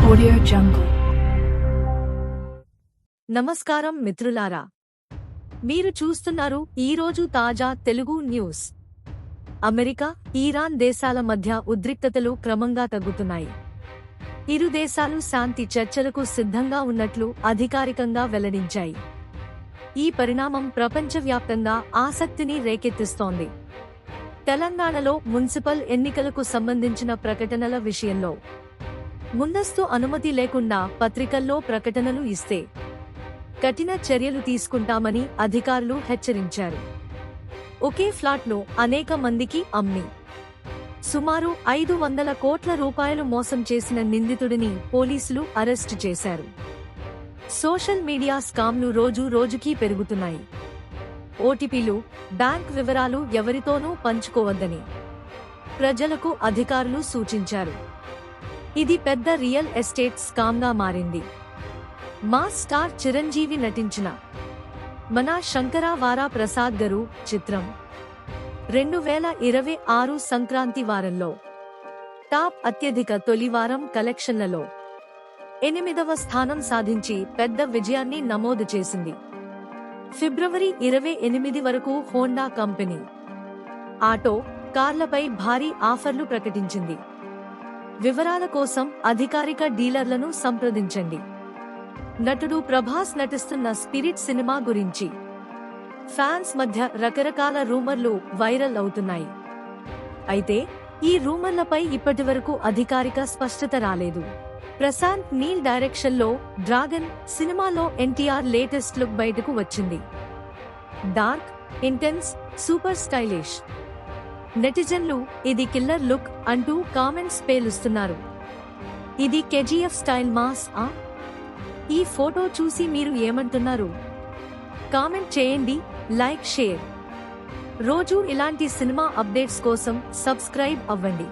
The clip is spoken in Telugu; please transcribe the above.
Audio Jungle. నమస్కారం మిత్రులారా, మీరు చూస్తున్నారు ఈరోజు తాజా తెలుగు న్యూస్. అమెరికా, ఇరాన్ దేశాల మధ్య ఉద్రిక్తతలు క్రమంగా తగ్గుతున్నాయి. ఇరు దేశాలు శాంతి చర్చలకు సిద్ధంగా ఉన్నట్లు అధికారికంగా వెల్లడించాయి. ఈ పరిణామం ప్రపంచవ్యాప్తంగా ఆసక్తిని రేకెత్తిస్తోంది. తెలంగాణలో మున్సిపల్ ఎన్నికలకు సంబంధించిన ప్రకటనల విషయంలో ముందస్తు అనుమతి లేకుండా పత్రికల్లో ప్రకటనలు ఇస్తే కఠిన చర్యలు తీసుకుంటామని అధికారులు హెచ్చరించారు. ఒకే ఫ్లాట్ను అనేక మందికి అమ్మి సుమారు 500 కోట్ల రూపాయలు మోసం చేసిన నిందితుడిని పోలీసులు అరెస్టు చేశారు. సోషల్ మీడియా స్కామ్లు రోజు రోజుకీ పెరుగుతున్నాయి. ఓటీపీలు, బ్యాంక్ వివరాలు ఎవరితోనూ పంచుకోవద్దని ప్రజలకు అధికారులు సూచించారు. ఇది పెద్ద రియల్ ఎస్టేట్ స్కామ్గా మారింది. మాస్ స్టార్ చిరంజీవి నటించిన మన శంకరవార ప్రసాద్ గారు చిత్రం 2026 సంక్రాంతి వారంలో టాప్ అత్యధిక తొలివారం కలెక్షన్లలో 8వ స్థానం సాధించి పెద్ద విజయాన్ని నమోదు చేసింది. ఫిబ్రవరి 28 వరకు హోండా కంపెనీ ఆటో, కార్లపై భారీ ఆఫర్లు ప్రకటించింది. వివరాల కోసం అధికారిక డీలర్లను సంప్రదించండి. నటుడు ప్రభాస్ నటిస్తున్న స్పిరిట్ సినిమా గురించి ఫ్యాన్స్ మధ్య రకరకాల రూమర్లు వైరల్ అవుతున్నాయి. అయితే ఈ రూమర్లపై ఇప్పటివరకు అధికారిక స్పష్టత రాలేదు. ప్రశాంత్ నీల్ డైరెక్షన్లో డ్రాగన్ సినిమాలో ఎన్టీఆర్ లేటెస్ట్ లుక్ బయటకు వచ్చింది. Dark, intense, super stylish. నెటిజన్లు ఇది కిల్లర్ లుక్ అంటూ కామెంట్స్ పేలుస్తున్నారు. ఇది కేజీఎఫ్ స్టైల్ మాస్ ఆ? ఈ ఫోటో చూసి మీరు ఏమంటున్నారు? కామెంట్ చేయండి, లైక్, షేర్. రోజూ ఇలాంటి సినిమా అప్డేట్స్ కోసం సబ్స్క్రైబ్ అవ్వండి.